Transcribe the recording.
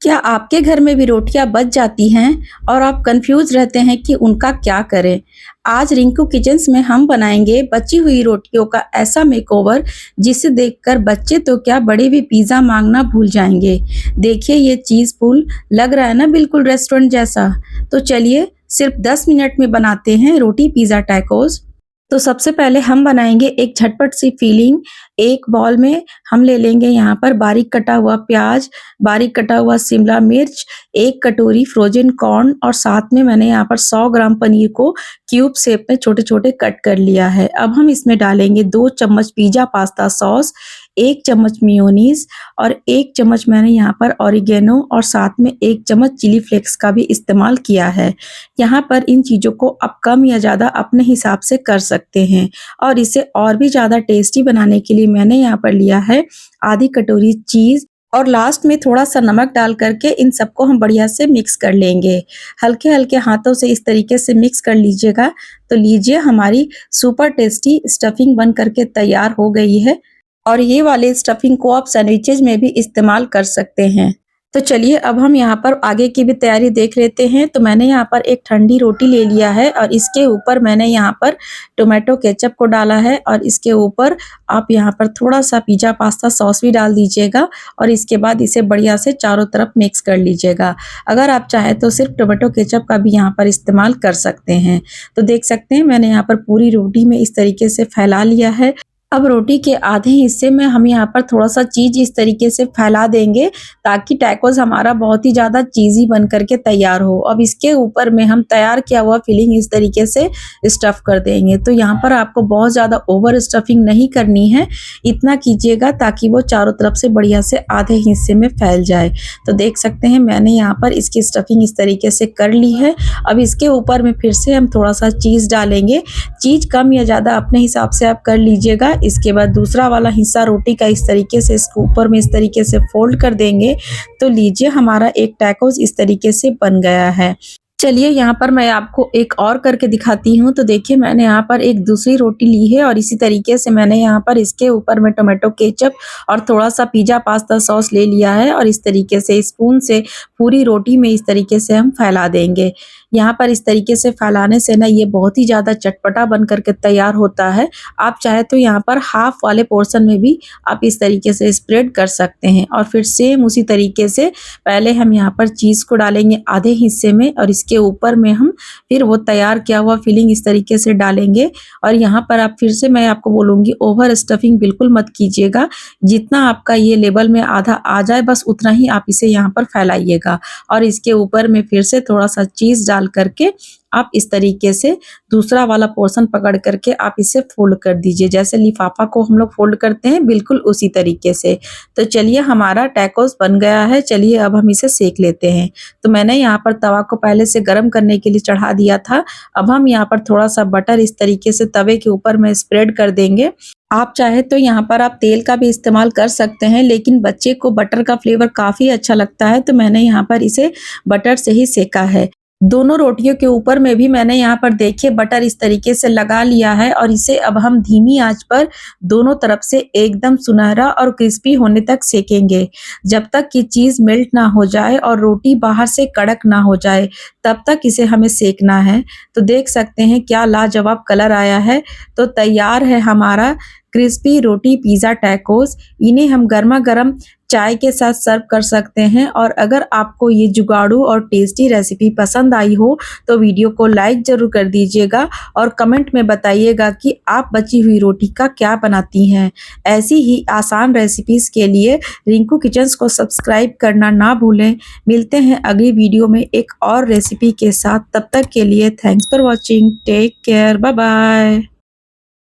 क्या आपके घर में भी रोटियां बच जाती हैं और आप कंफ्यूज रहते हैं कि उनका क्या करें? आज रिंकू किचन्स में हम बनाएंगे बची हुई रोटियों का ऐसा मेकओवर जिसे देखकर बच्चे तो क्या बड़े भी पिज़्ज़ा मांगना भूल जाएंगे। देखिए ये चीज़ पुल लग रहा है ना बिल्कुल रेस्टोरेंट जैसा। तो चलिए सिर्फ 10 मिनट में बनाते हैं रोटी पिज़्ज़ा टैकोस। तो सबसे पहले हम बनाएंगे एक झटपट सी फीलिंग। एक बॉल में हम ले लेंगे यहाँ पर बारीक कटा हुआ प्याज, बारीक कटा हुआ शिमला मिर्च, 1 कटोरी फ्रोजन कॉर्न और साथ में मैंने यहाँ पर 100 ग्राम पनीर को क्यूब शेप में छोटे-छोटे कट कर लिया है। अब हम इसमें डालेंगे 2 चम्मच पिज़्ज़ा पास्ता सॉस, 1 चम्मच मेयोनीज़ और 1 चम्मच मैंने यहाँ पर ऑरिगेनो और साथ में 1 चम्मच चिली फ्लेक्स का भी इस्तेमाल किया है। यहाँ पर इन चीज़ों को आप कम या ज़्यादा अपने हिसाब से कर सकते हैं और इसे और भी ज़्यादा टेस्टी बनाने के लिए मैंने यहाँ पर लिया है आधी कटोरी चीज़ और लास्ट में थोड़ा-सा नमक डाल करके इन सबको हम बढ़िया से मिक्स कर लेंगे। हल्के-हल्के हाथों से इस तरीके से मिक्स कर लीजिएगा, तो लीजिए हमारी सुपर टेस्टी स्टफिंग बन करके तैयार हो गई है और ये वाले स्टफिंग को आप सैंडविचेज़ में भी इस्तेमाल कर सकते हैं। तो चलिए अब हम यहाँ पर आगे की भी तैयारी देख लेते हैं। तो मैंने यहाँ पर एक ठंडी रोटी ले लिया है और इसके ऊपर मैंने यहाँ पर टोमेटो केचप को डाला है और इसके ऊपर आप यहाँ पर थोड़ा-सा पिज़्ज़ा पास्ता सॉस भी डाल दीजिएगा और इसके बाद इसे बढ़िया से चारों तरफ मिक्स कर लीजिएगा। अगर आप चाहें तो सिर्फ टोमेटो केचप का भी यहाँ पर इस्तेमाल कर सकते हैं। तो देख सकते हैं मैंने यहाँ पर पूरी रोटी में इस तरीके से फैला लिया है। अब रोटी के आधे हिस्से में हम यहाँ पर थोड़ा-सा चीज़ इस तरीके से फैला देंगे ताकि टैकोस हमारा बहुत ही ज़्यादा चीज़ी बन करके तैयार हो। अब इसके ऊपर में हम तैयार किया हुआ फिलिंग इस तरीके से स्टफ़ कर देंगे। तो यहाँ पर आपको बहुत ज़्यादा ओवर स्टफिंग नहीं करनी है, इतना कीजिएगा ताकि वो चारों तरफ से बढ़िया से आधे हिस्से में फैल जाए। तो देख सकते हैं मैंने यहाँ पर इसकी स्टफिंग इस तरीके से कर ली है। अब इसके ऊपर में फिर से हम थोड़ा-सा चीज़ डालेंगे। चीज़ कम या ज़्यादा अपने हिसाब से आप कर लीजिएगा। इसके बाद दूसरा वाला हिस्सा रोटी का इस तरीके से इसके ऊपर में इस तरीके से फोल्ड कर देंगे। तो लीजिए हमारा एक टैकोस इस तरीके से बन गया है। चलिए यहाँ पर मैं आपको एक और करके दिखाती हूँ। तो देखिए मैंने यहाँ पर एक दूसरी रोटी ली है और इसी तरीके से मैंने यहाँ पर इसके ऊपर में टोमेटो केचप और थोड़ा-सा पिज़्ज़ा पास्ता सॉस ले लिया है और इस तरीके से स्पून से पूरी रोटी में इस तरीके से हम फैला देंगे। यहाँ पर इस तरीके से फैलाने से ना ये बहुत ही ज़्यादा चटपटा बन करके तैयार होता है। आप चाहे तो यहाँ पर हाफ वाले पोर्शन में भी आप इस तरीके से स्प्रेड कर सकते हैं और फिर सेम उसी तरीके से पहले हम यहाँ पर चीज़ को डालेंगे आधे हिस्से में और इसके ऊपर में हम फिर वो तैयार किया हुआ फिलिंग इस तरीके से डालेंगे। और यहाँ पर आप फिर से मैं आपको बोलूँगी ओवर स्टफिंग बिल्कुल मत कीजिएगा। जितना आपका ये लेवल में आधा आ जाए बस उतना ही आप इसे यहाँ पर फैलाइएगा और इसके ऊपर में फिर से थोड़ा-सा चीज़ डाल करके आप इस तरीके से दूसरा वाला पोर्शन पकड़ करके आप इसे फोल्ड कर दीजिए। जैसे लिफाफा को हम लोग फोल्ड करते हैं बिल्कुल उसी तरीके से। तो चलिए हमारा टैकोस बन गया है। चलिए अब हम इसे सेक लेते हैं। तो मैंने यहाँ पर तवा को पहले से गर्म करने के लिए चढ़ा दिया था। अब हम यहाँ पर थोड़ा-सा बटर इस तरीके से तवे के ऊपर में स्प्रेड कर देंगे। आप चाहे तो यहाँ पर आप तेल का भी इस्तेमाल कर सकते हैं, लेकिन बच्चे को बटर का फ्लेवर काफ़ी अच्छा लगता है तो मैंने यहाँ पर इसे बटर से ही सेका है। दोनों रोटियों के ऊपर में भी मैंने यहाँ पर देखिए बटर इस तरीके से लगा लिया है और इसे अब हम धीमी आंच पर दोनों तरफ से एकदम सुनहरा और क्रिस्पी होने तक सेकेंगे। जब तक कि चीज़ मेल्ट ना हो जाए और रोटी बाहर से कड़क ना हो जाए तब तक इसे हमें सेकना है। तो देख सकते हैं क्या लाजवाब कलर आया है। तो तैयार है हमारा क्रिस्पी रोटी पिज़्ज़ा टैकोस। इन्हें हम गर्मा-गर्म चाय के साथ सर्व कर सकते हैं और अगर आपको ये जुगाड़ू और टेस्टी रेसिपी पसंद आई हो तो वीडियो को लाइक ज़रूर कर दीजिएगा और कमेंट में बताइएगा कि आप बची हुई रोटी का क्या बनाती हैं। ऐसी ही आसान रेसिपीज़ के लिए रिंकू किचन्स को सब्सक्राइब करना ना भूलें। मिलते हैं अगली वीडियो में एक और रेसिपी के साथ। तब तक के लिए thanks for watching. Take care. Bye bye.